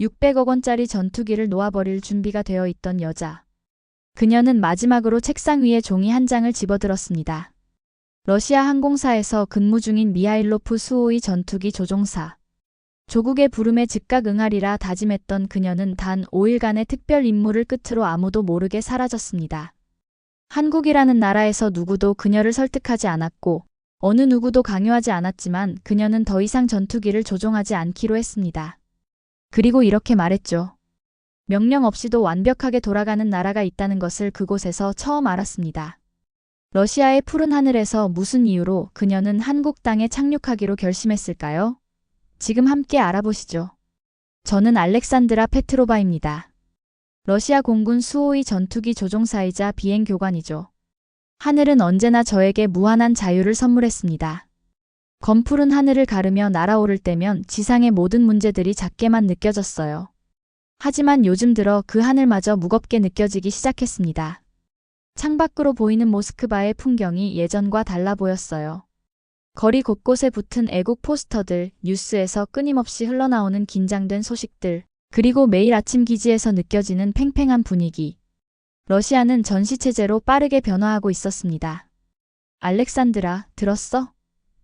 600억 원짜리 전투기를 놓아버릴 준비가 되어 있던 여자. 그녀는 마지막으로 책상 위에 종이 한 장을 집어들었습니다. 러시아 항공사에서 근무 중인 미하일로프 수호이 전투기 조종사. 조국의 부름에 즉각 응하리라 다짐했던 그녀는 단 5일간의 특별 임무를 끝으로 아무도 모르게 사라졌습니다. 한국이라는 나라에서 누구도 그녀를 설득하지 않았고 어느 누구도 강요하지 않았지만 그녀는 더 이상 전투기를 조종하지 않기로 했습니다. 그리고 이렇게 말했죠. 명령 없이도 완벽하게 돌아가는 나라가 있다는 것을 그곳에서 처음 알았습니다. 러시아의 푸른 하늘에서 무슨 이유로 그녀는 한국 땅에 착륙하기로 결심했을까요? 지금 함께 알아보시죠. 저는 알렉산드라 페트로바입니다. 러시아 공군 수호이 전투기 조종사이자 비행 교관이죠. 하늘은 언제나 저에게 무한한 자유를 선물했습니다. 검푸른 하늘을 가르며 날아오를 때면 지상의 모든 문제들이 작게만 느껴졌어요. 하지만 요즘 들어 그 하늘마저 무겁게 느껴지기 시작했습니다. 창밖으로 보이는 모스크바의 풍경이 예전과 달라 보였어요. 거리 곳곳에 붙은 애국 포스터들, 뉴스에서 끊임없이 흘러나오는 긴장된 소식들, 그리고 매일 아침 기지에서 느껴지는 팽팽한 분위기. 러시아는 전시체제로 빠르게 변화하고 있었습니다. 알렉산드라, 들었어?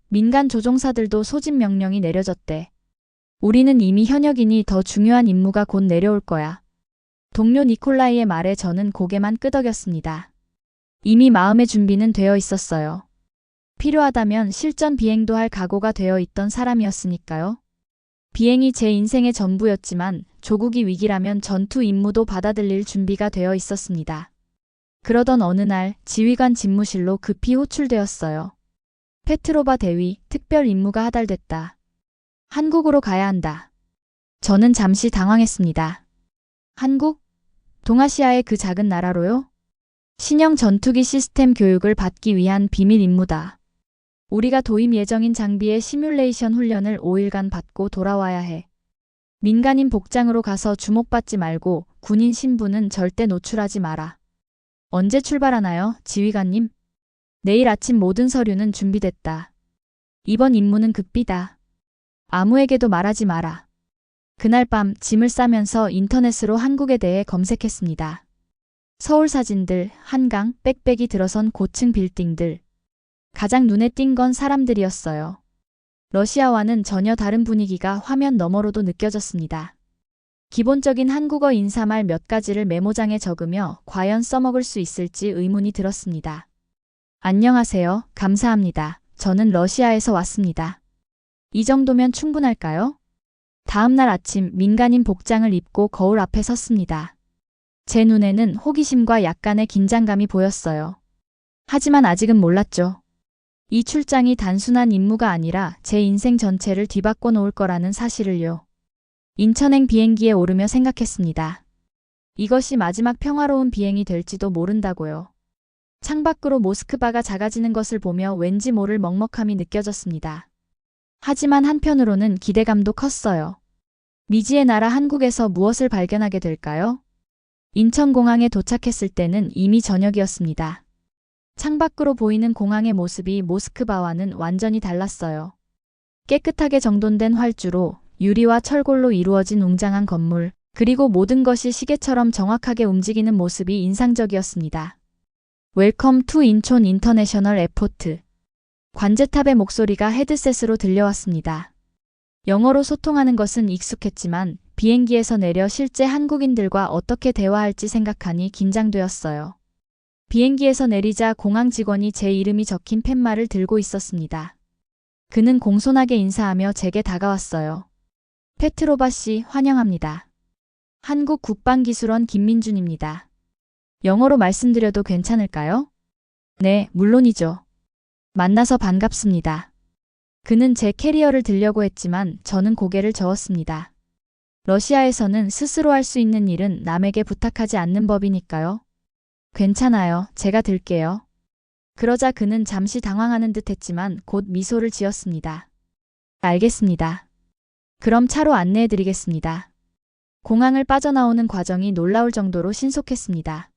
민간 조종사들도 소집 명령이 내려졌대. 우리는 이미 현역이니 더 중요한 임무가 곧 내려올 거야. 동료 니콜라이의 말에 저는 고개만 끄덕였습니다. 이미 마음의 준비는 되어 있었어요. 필요하다면 실전 비행도 할 각오가 되어 있던 사람이었으니까요. 비행이 제 인생의 전부였지만 조국이 위기라면 전투 임무도 받아들일 준비가 되어 있었습니다. 그러던 어느 날 지휘관 집무실로 급히 호출되었어요. 페트로바 대위, 특별 임무가 하달됐다. 한국으로 가야 한다. 저는 잠시 당황했습니다. 한국? 동아시아의 그 작은 나라로요? 신형 전투기 시스템 교육을 받기 위한 비밀 임무다. 우리가 도입 예정인 장비의 시뮬레이션 훈련을 5일간 받고 돌아와야 해. 민간인 복장으로 가서 주목받지 말고 군인 신분은 절대 노출하지 마라. 언제 출발하나요, 지휘관님? 내일 아침 모든 서류는 준비됐다. 이번 임무는 극비다. 아무에게도 말하지 마라. 그날 밤 짐을 싸면서 인터넷으로 한국에 대해 검색했습니다. 서울 사진들, 한강, 빽빽이 들어선 고층 빌딩들. 가장 눈에 띈 건 사람들이었어요. 러시아와는 전혀 다른 분위기가 화면 너머로도 느껴졌습니다. 기본적인 한국어 인사말 몇 가지를 메모장에 적으며 과연 써먹을 수 있을지 의문이 들었습니다. 안녕하세요. 감사합니다. 저는 러시아에서 왔습니다. 이 정도면 충분할까요? 다음 날 아침 민간인 복장을 입고 거울 앞에 섰습니다. 제 눈에는 호기심과 약간의 긴장감이 보였어요. 하지만 아직은 몰랐죠. 이 출장이 단순한 임무가 아니라 제 인생 전체를 뒤바꿔 놓을 거라는 사실을요. 인천행 비행기에 오르며 생각했습니다. 이것이 마지막 평화로운 비행이 될지도 모른다고요. 창밖으로 모스크바가 작아지는 것을 보며 왠지 모를 먹먹함이 느껴졌습니다. 하지만 한편으로는 기대감도 컸어요. 미지의 나라 한국에서 무엇을 발견하게 될까요? 인천공항에 도착했을 때는 이미 저녁이었습니다. 창밖으로 보이는 공항의 모습이 모스크바와는 완전히 달랐어요. 깨끗하게 정돈된 활주로, 유리와 철골로 이루어진 웅장한 건물, 그리고 모든 것이 시계처럼 정확하게 움직이는 모습이 인상적이었습니다. 웰컴 투 인촌 인터내셔널 에포트. 관제탑의 목소리가 헤드셋으로 들려왔습니다. 영어로 소통하는 것은 익숙했지만 비행기에서 내려 실제 한국인들과 어떻게 대화할지 생각하니 긴장되었어요. 비행기에서 내리자 공항 직원이 제 이름이 적힌 팻말을 들고 있었습니다. 그는 공손하게 인사하며 제게 다가왔어요. 페트로바 씨 환영합니다. 한국 국방기술원 김민준입니다. 영어로 말씀드려도 괜찮을까요? 네, 물론이죠. 만나서 반갑습니다. 그는 제 캐리어를 들려고 했지만 저는 고개를 저었습니다. 러시아에서는 스스로 할 수 있는 일은 남에게 부탁하지 않는 법이니까요. 괜찮아요. 제가 들게요. 그러자 그는 잠시 당황하는 듯 했지만 곧 미소를 지었습니다. 알겠습니다. 그럼 차로 안내해 드리겠습니다. 공항을 빠져나오는 과정이 놀라울 정도로 신속했습니다.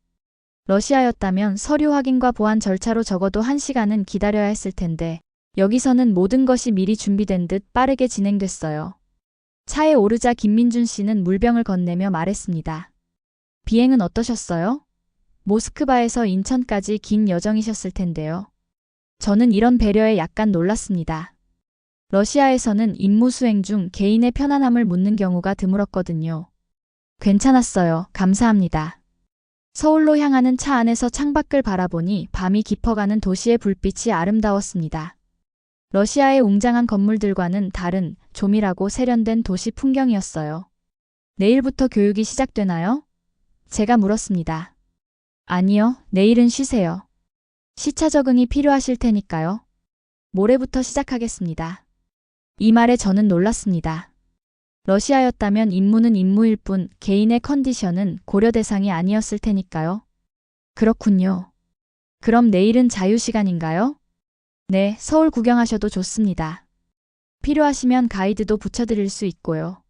러시아였다면 서류 확인과 보안 절차로 적어도 1시간은 기다려야 했을 텐데 여기서는 모든 것이 미리 준비된 듯 빠르게 진행됐어요. 차에 오르자 김민준 씨는 물병을 건네며 말했습니다. 비행은 어떠셨어요? 모스크바에서 인천까지 긴 여정이셨을 텐데요. 저는 이런 배려에 약간 놀랐습니다. 러시아에서는 임무 수행 중 개인의 편안함을 묻는 경우가 드물었거든요. 괜찮았어요. 감사합니다. 서울로 향하는 차 안에서 창밖을 바라보니 밤이 깊어가는 도시의 불빛이 아름다웠습니다. 러시아의 웅장한 건물들과는 다른 조밀하고 세련된 도시 풍경이었어요. 내일부터 교육이 시작되나요? 제가 물었습니다. 아니요, 내일은 쉬세요. 시차 적응이 필요하실 테니까요. 모레부터 시작하겠습니다. 이 말에 저는 놀랐습니다. 러시아였다면 임무는 임무일 뿐 개인의 컨디션은 고려 대상이 아니었을 테니까요. 그렇군요. 그럼 내일은 자유시간인가요? 네, 서울 구경하셔도 좋습니다. 필요하시면 가이드도 붙여드릴 수 있고요.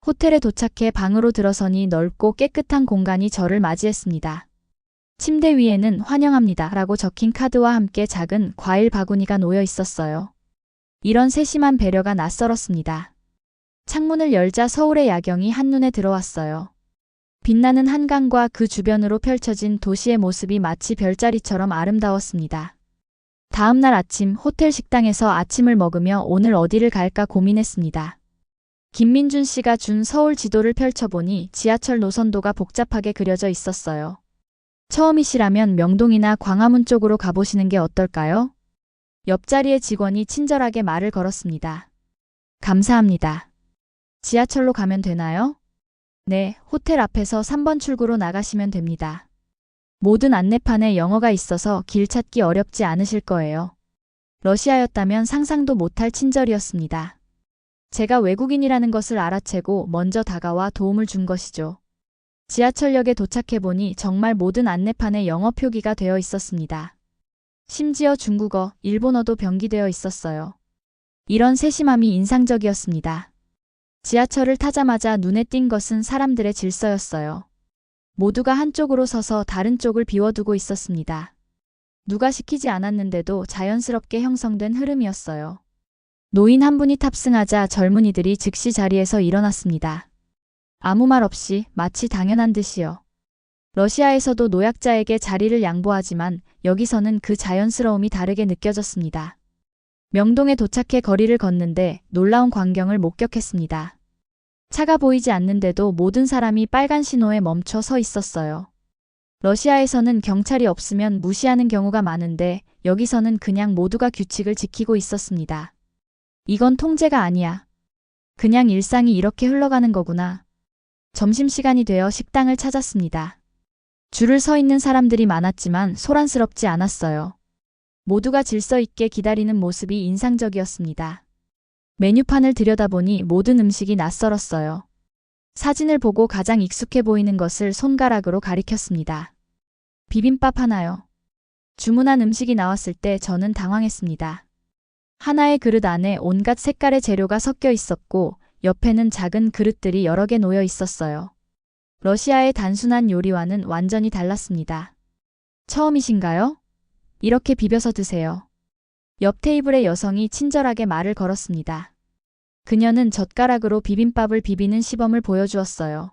호텔에 도착해 방으로 들어서니 넓고 깨끗한 공간이 저를 맞이했습니다. 침대 위에는 환영합니다 라고 적힌 카드와 함께 작은 과일 바구니가 놓여 있었어요. 이런 세심한 배려가 낯설었습니다. 창문을 열자 서울의 야경이 한눈에 들어왔어요. 빛나는 한강과 그 주변으로 펼쳐진 도시의 모습이 마치 별자리처럼 아름다웠습니다. 다음 날 아침 호텔 식당에서 아침을 먹으며 오늘 어디를 갈까 고민했습니다. 김민준 씨가 준 서울 지도를 펼쳐보니 지하철 노선도가 복잡하게 그려져 있었어요. 처음이시라면 명동이나 광화문 쪽으로 가보시는 게 어떨까요? 옆자리의 직원이 친절하게 말을 걸었습니다. 감사합니다. 지하철로 가면 되나요? 네, 호텔 앞에서 3번 출구로 나가시면 됩니다. 모든 안내판에 영어가 있어서 길 찾기 어렵지 않으실 거예요. 러시아였다면 상상도 못할 친절이었습니다. 제가 외국인이라는 것을 알아채고 먼저 다가와 도움을 준 것이죠. 지하철역에 도착해보니 정말 모든 안내판에 영어 표기가 되어 있었습니다. 심지어 중국어, 일본어도 병기되어 있었어요. 이런 세심함이 인상적이었습니다. 지하철을 타자마자 눈에 띈 것은 사람들의 질서였어요. 모두가 한쪽으로 서서 다른 쪽을 비워두고 있었습니다. 누가 시키지 않았는데도 자연스럽게 형성된 흐름이었어요. 노인 한 분이 탑승하자 젊은이들이 즉시 자리에서 일어났습니다. 아무 말 없이 마치 당연한 듯이요. 러시아에서도 노약자에게 자리를 양보하지만 여기서는 그 자연스러움이 다르게 느껴졌습니다. 명동에 도착해 거리를 걷는데 놀라운 광경을 목격했습니다. 차가 보이지 않는데도 모든 사람이 빨간 신호에 멈춰 서 있었어요. 러시아에서는 경찰이 없으면 무시하는 경우가 많은데 여기서는 그냥 모두가 규칙을 지키고 있었습니다. 이건 통제가 아니야. 그냥 일상이 이렇게 흘러가는 거구나. 점심시간이 되어 식당을 찾았습니다. 줄을 서 있는 사람들이 많았지만 소란스럽지 않았어요. 모두가 질서 있게 기다리는 모습이 인상적이었습니다. 메뉴판을 들여다보니 모든 음식이 낯설었어요. 사진을 보고 가장 익숙해 보이는 것을 손가락으로 가리켰습니다. 비빔밥 하나요. 주문한 음식이 나왔을 때 저는 당황했습니다. 하나의 그릇 안에 온갖 색깔의 재료가 섞여 있었고 옆에는 작은 그릇들이 여러 개 놓여 있었어요. 러시아의 단순한 요리와는 완전히 달랐습니다. 처음이신가요? 이렇게 비벼서 드세요. 옆 테이블의 여성이 친절하게 말을 걸었습니다. 그녀는 젓가락으로 비빔밥을 비비는 시범을 보여주었어요.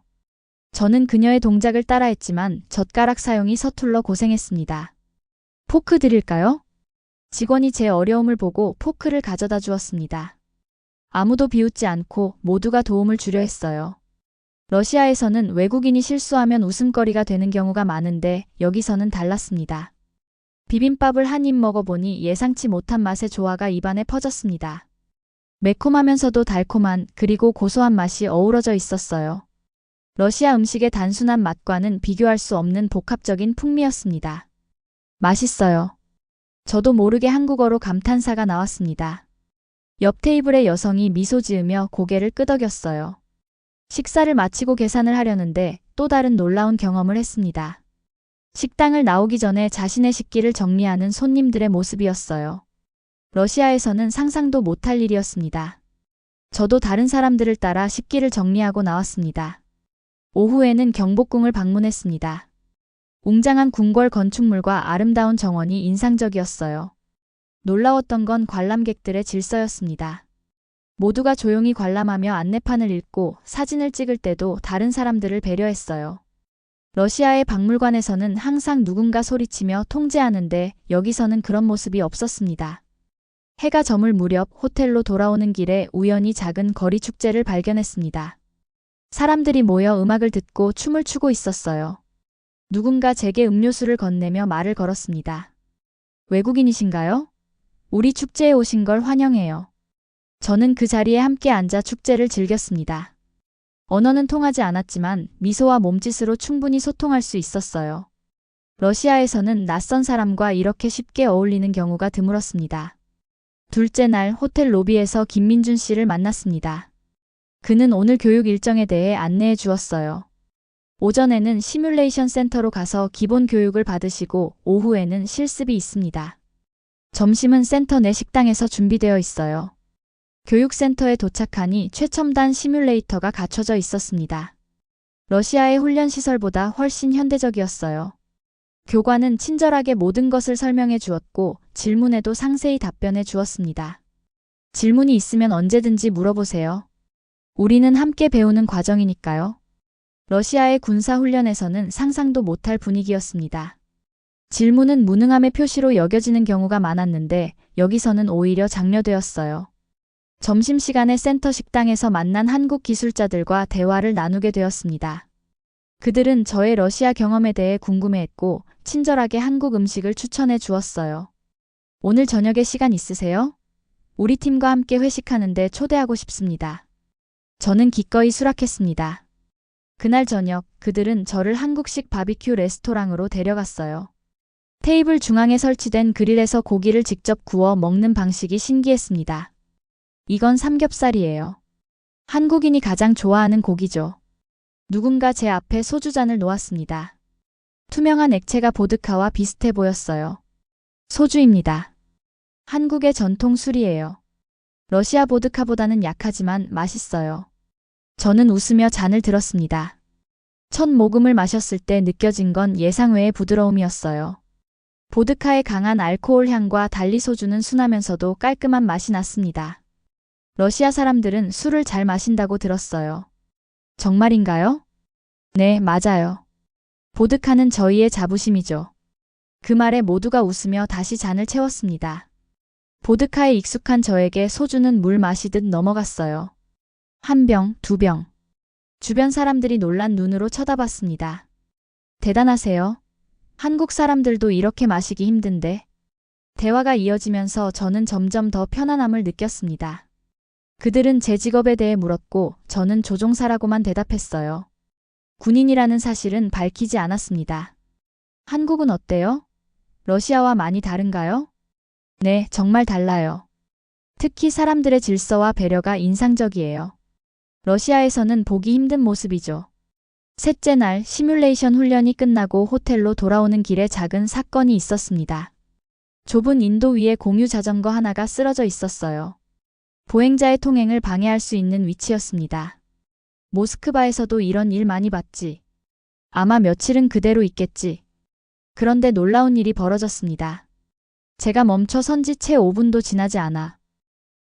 저는 그녀의 동작을 따라했지만 젓가락 사용이 서툴러 고생했습니다. 포크 드릴까요? 직원이 제 어려움을 보고 포크를 가져다 주었습니다. 아무도 비웃지 않고 모두가 도움을 주려 했어요. 러시아에서는 외국인이 실수하면 웃음거리가 되는 경우가 많은데 여기서는 달랐습니다. 비빔밥을 한 입 먹어보니 예상치 못한 맛의 조화가 입안에 퍼졌습니다. 매콤하면서도 달콤한 그리고 고소한 맛이 어우러져 있었어요. 러시아 음식의 단순한 맛과는 비교할 수 없는 복합적인 풍미였습니다. 맛있어요. 저도 모르게 한국어로 감탄사가 나왔습니다. 옆 테이블의 여성이 미소 지으며 고개를 끄덕였어요. 식사를 마치고 계산을 하려는데 또 다른 놀라운 경험을 했습니다. 식당을 나오기 전에 자신의 식기를 정리하는 손님들의 모습이었어요. 러시아에서는 상상도 못할 일이었습니다. 저도 다른 사람들을 따라 식기를 정리하고 나왔습니다. 오후에는 경복궁을 방문했습니다. 웅장한 궁궐 건축물과 아름다운 정원이 인상적이었어요. 놀라웠던 건 관람객들의 질서였습니다. 모두가 조용히 관람하며 안내판을 읽고 사진을 찍을 때도 다른 사람들을 배려했어요. 러시아의 박물관에서는 항상 누군가 소리치며 통제하는데 여기서는 그런 모습이 없었습니다. 해가 저물 무렵 호텔로 돌아오는 길에 우연히 작은 거리 축제를 발견했습니다. 사람들이 모여 음악을 듣고 춤을 추고 있었어요. 누군가 제게 음료수를 건네며 말을 걸었습니다. 외국인이신가요? 우리 축제에 오신 걸 환영해요. 저는 그 자리에 함께 앉아 축제를 즐겼습니다. 언어는 통하지 않았지만 미소와 몸짓으로 충분히 소통할 수 있었어요. 러시아에서는 낯선 사람과 이렇게 쉽게 어울리는 경우가 드물었습니다. 둘째 날 호텔 로비에서 김민준 씨를 만났습니다. 그는 오늘 교육 일정에 대해 안내해 주었어요. 오전에는 시뮬레이션 센터로 가서 기본 교육을 받으시고 오후에는 실습이 있습니다. 점심은 센터 내 식당에서 준비되어 있어요. 교육센터에 도착하니 최첨단 시뮬레이터가 갖춰져 있었습니다. 러시아의 훈련 시설보다 훨씬 현대적이었어요. 교관은 친절하게 모든 것을 설명해 주었고 질문에도 상세히 답변해 주었습니다. 질문이 있으면 언제든지 물어보세요. 우리는 함께 배우는 과정이니까요. 러시아의 군사훈련에서는 상상도 못할 분위기였습니다. 질문은 무능함의 표시로 여겨지는 경우가 많았는데 여기서는 오히려 장려되었어요. 점심시간에 센터 식당에서 만난 한국 기술자들과 대화를 나누게 되었습니다. 그들은 저의 러시아 경험에 대해 궁금해했고 친절하게 한국 음식을 추천해 주었어요. 오늘 저녁에 시간 있으세요? 우리 팀과 함께 회식하는데 초대하고 싶습니다. 저는 기꺼이 수락했습니다. 그날 저녁 그들은 저를 한국식 바비큐 레스토랑으로 데려갔어요. 테이블 중앙에 설치된 그릴에서 고기를 직접 구워 먹는 방식이 신기했습니다. 이건 삼겹살이에요. 한국인이 가장 좋아하는 고기죠. 누군가 제 앞에 소주잔을 놓았습니다. 투명한 액체가 보드카와 비슷해 보였어요. 소주입니다. 한국의 전통 술이에요. 러시아 보드카보다는 약하지만 맛있어요. 저는 웃으며 잔을 들었습니다. 첫 모금을 마셨을 때 느껴진 건 예상 외의 부드러움이었어요. 보드카의 강한 알코올 향과 달리 소주는 순하면서도 깔끔한 맛이 났습니다. 러시아 사람들은 술을 잘 마신다고 들었어요. 정말인가요? 네, 맞아요. 보드카는 저희의 자부심이죠. 그 말에 모두가 웃으며 다시 잔을 채웠습니다. 보드카에 익숙한 저에게 소주는 물 마시듯 넘어갔어요. 한 병, 두 병. 주변 사람들이 놀란 눈으로 쳐다봤습니다. 대단하세요. 한국 사람들도 이렇게 마시기 힘든데. 대화가 이어지면서 저는 점점 더 편안함을 느꼈습니다. 그들은 제 직업에 대해 물었고 저는 조종사라고만 대답했어요. 군인이라는 사실은 밝히지 않았습니다. 한국은 어때요? 러시아와 많이 다른가요? 네, 정말 달라요. 특히 사람들의 질서와 배려가 인상적이에요. 러시아에서는 보기 힘든 모습이죠. 셋째 날 시뮬레이션 훈련이 끝나고 호텔로 돌아오는 길에 작은 사건이 있었습니다. 좁은 인도 위에 공유 자전거 하나가 쓰러져 있었어요. 보행자의 통행을 방해할 수 있는 위치였습니다. 모스크바에서도 이런 일 많이 봤지. 아마 며칠은 그대로 있겠지. 그런데 놀라운 일이 벌어졌습니다. 제가 멈춰 선지 채 5분도 지나지 않아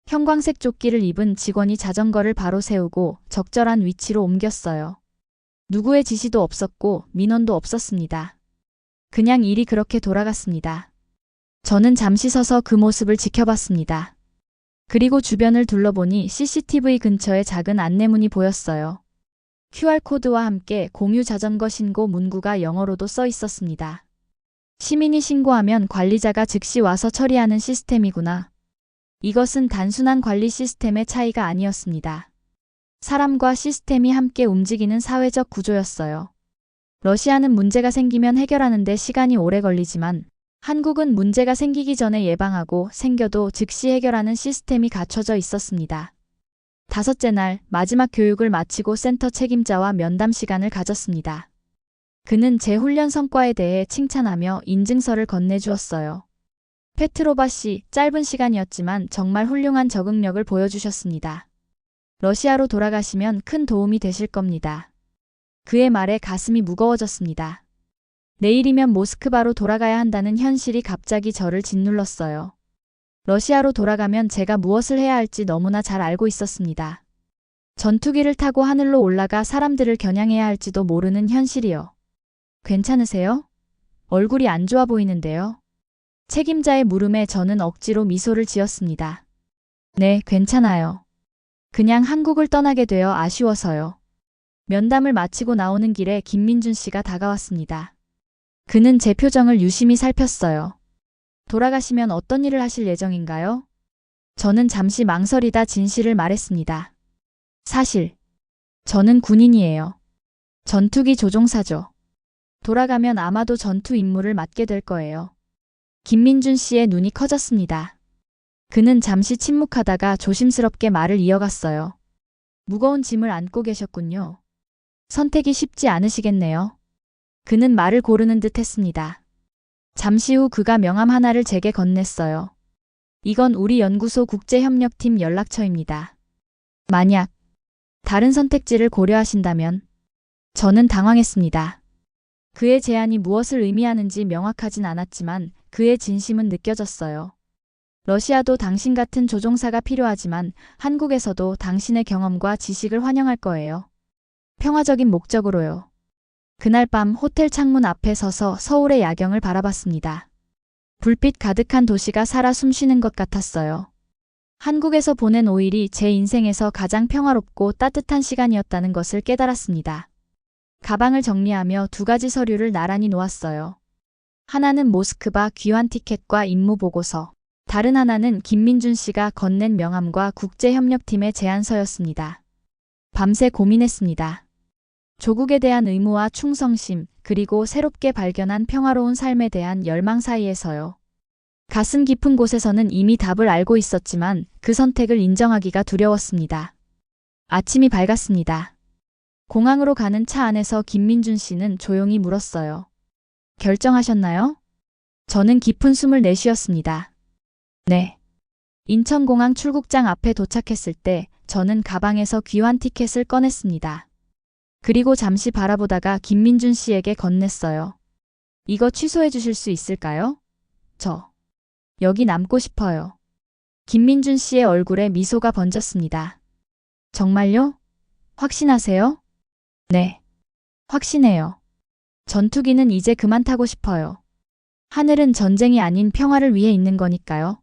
형광색 조끼를 입은 직원이 자전거를 바로 세우고 적절한 위치로 옮겼어요. 누구의 지시도 없었고 민원도 없었습니다. 그냥 일이 그렇게 돌아갔습니다. 저는 잠시 서서 그 모습을 지켜봤습니다. 그리고 주변을 둘러보니 CCTV 근처에 작은 안내문이 보였어요. QR코드와 함께 공유 자전거 신고 문구가 영어로도 써 있었습니다. 시민이 신고하면 관리자가 즉시 와서 처리하는 시스템이구나. 이것은 단순한 관리 시스템의 차이가 아니었습니다. 사람과 시스템이 함께 움직이는 사회적 구조였어요. 러시아는 문제가 생기면 해결하는데 시간이 오래 걸리지만 한국은 문제가 생기기 전에 예방하고 생겨도 즉시 해결하는 시스템이 갖춰져 있었습니다. 다섯째 날 마지막 교육을 마치고 센터 책임자와 면담 시간을 가졌습니다. 그는 제 훈련 성과에 대해 칭찬하며 인증서를 건네주었어요. 페트로바 씨, 짧은 시간이었지만 정말 훌륭한 적응력을 보여주셨습니다. 러시아로 돌아가시면 큰 도움이 되실 겁니다. 그의 말에 가슴이 무거워졌습니다. 내일이면 모스크바로 돌아가야 한다는 현실이 갑자기 저를 짓눌렀어요. 러시아로 돌아가면 제가 무엇을 해야 할지 너무나 잘 알고 있었습니다. 전투기를 타고 하늘로 올라가 사람들을 겨냥해야 할지도 모르는 현실이요. 괜찮으세요? 얼굴이 안 좋아 보이는데요. 책임자의 물음에 저는 억지로 미소를 지었습니다. 네, 괜찮아요. 그냥 한국을 떠나게 되어 아쉬워서요. 면담을 마치고 나오는 길에 김민준 씨가 다가왔습니다. 그는 제 표정을 유심히 살폈어요. 돌아가시면 어떤 일을 하실 예정인가요? 저는 잠시 망설이다 진실을 말했습니다. 사실, 저는 군인이에요. 전투기 조종사죠. 돌아가면 아마도 전투 임무를 맡게 될 거예요. 김민준 씨의 눈이 커졌습니다. 그는 잠시 침묵하다가 조심스럽게 말을 이어갔어요. 무거운 짐을 안고 계셨군요. 선택이 쉽지 않으시겠네요. 그는 말을 고르는 듯 했습니다. 잠시 후 그가 명함 하나를 제게 건넸어요. 이건 우리 연구소 국제협력팀 연락처입니다. 만약 다른 선택지를 고려하신다면 저는 당황했습니다. 그의 제안이 무엇을 의미하는지 명확하진 않았지만 그의 진심은 느껴졌어요. 러시아도 당신 같은 조종사가 필요하지만 한국에서도 당신의 경험과 지식을 환영할 거예요. 평화적인 목적으로요. 그날 밤 호텔 창문 앞에 서서 서울의 야경을 바라봤습니다. 불빛 가득한 도시가 살아 숨쉬는 것 같았어요. 한국에서 보낸 5일이 제 인생에서 가장 평화롭고 따뜻한 시간이었다는 것을 깨달았습니다. 가방을 정리하며 2가지 서류를 나란히 놓았어요. 하나는 모스크바 귀환 티켓과 임무 보고서, 다른 하나는 김민준 씨가 건넨 명함과 국제협력팀의 제안서였습니다. 밤새 고민했습니다. 조국에 대한 의무와 충성심, 그리고 새롭게 발견한 평화로운 삶에 대한 열망 사이에서요. 가슴 깊은 곳에서는 이미 답을 알고 있었지만 그 선택을 인정하기가 두려웠습니다. 아침이 밝았습니다. 공항으로 가는 차 안에서 김민준 씨는 조용히 물었어요. 결정하셨나요? 저는 깊은 숨을 내쉬었습니다. 네. 인천공항 출국장 앞에 도착했을 때 저는 가방에서 귀환 티켓을 꺼냈습니다. 그리고 잠시 바라보다가 김민준 씨에게 건넸어요. 이거 취소해 주실 수 있을까요? 저 여기 남고 싶어요. 김민준 씨의 얼굴에 미소가 번졌습니다. 정말요? 확신하세요? 네. 확신해요. 전투기는 이제 그만 타고 싶어요. 하늘은 전쟁이 아닌 평화를 위해 있는 거니까요.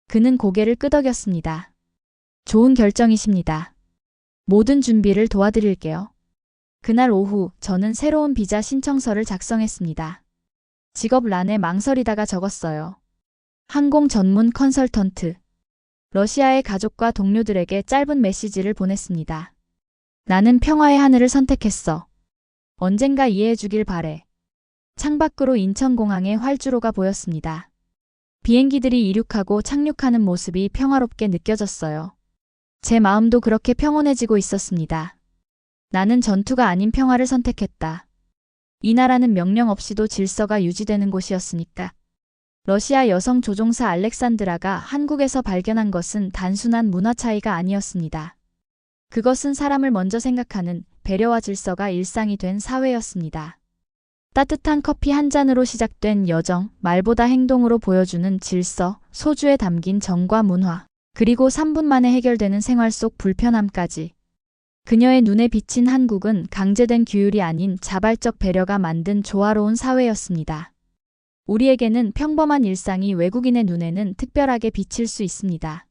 그는 고개를 끄덕였습니다. 좋은 결정이십니다. 모든 준비를 도와드릴게요. 그날 오후 저는 새로운 비자 신청서를 작성했습니다. 직업란에 망설이다가 적었어요. 항공 전문 컨설턴트. 러시아의 가족과 동료들에게 짧은 메시지를 보냈습니다. 나는 평화의 하늘을 선택했어. 언젠가 이해해주길 바래. 창밖으로 인천공항의 활주로가 보였습니다. 비행기들이 이륙하고 착륙하는 모습이 평화롭게 느껴졌어요. 제 마음도 그렇게 평온해지고 있었습니다. 나는 전투가 아닌 평화를 선택했다. 이 나라는 명령 없이도 질서가 유지되는 곳이었으니까. 러시아 여성 조종사 알렉산드라가 한국에서 발견한 것은 단순한 문화 차이가 아니었습니다. 그것은 사람을 먼저 생각하는 배려와 질서가 일상이 된 사회였습니다. 따뜻한 커피 한 잔으로 시작된 여정, 말보다 행동으로 보여주는 질서, 소주에 담긴 정과 문화, 그리고 3분 만에 해결되는 생활 속 불편함까지. 그녀의 눈에 비친 한국은 강제된 규율이 아닌 자발적 배려가 만든 조화로운 사회였습니다. 우리에게는 평범한 일상이 외국인의 눈에는 특별하게 비칠 수 있습니다.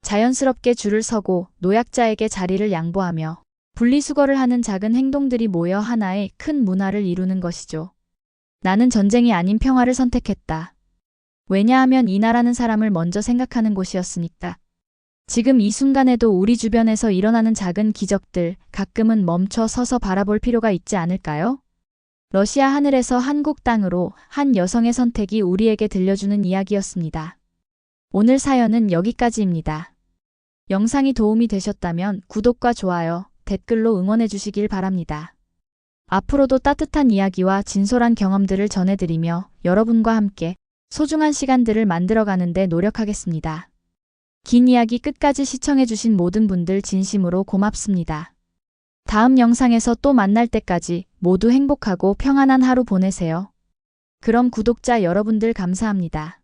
자연스럽게 줄을 서고 노약자에게 자리를 양보하며 분리수거를 하는 작은 행동들이 모여 하나의 큰 문화를 이루는 것이죠. 나는 전쟁이 아닌 평화를 선택했다. 왜냐하면 이 나라는 사람을 먼저 생각하는 곳이었으니까. 지금 이 순간에도 우리 주변에서 일어나는 작은 기적들, 가끔은 멈춰 서서 바라볼 필요가 있지 않을까요? 러시아 하늘에서 한국 땅으로 한 여성의 선택이 우리에게 들려주는 이야기였습니다. 오늘 사연은 여기까지입니다. 영상이 도움이 되셨다면 구독과 좋아요, 댓글로 응원해 주시길 바랍니다. 앞으로도 따뜻한 이야기와 진솔한 경험들을 전해드리며 여러분과 함께 소중한 시간들을 만들어가는 데 노력하겠습니다. 긴 이야기 끝까지 시청해주신 모든 분들 진심으로 고맙습니다. 다음 영상에서 또 만날 때까지 모두 행복하고 평안한 하루 보내세요. 그럼 구독자 여러분들 감사합니다.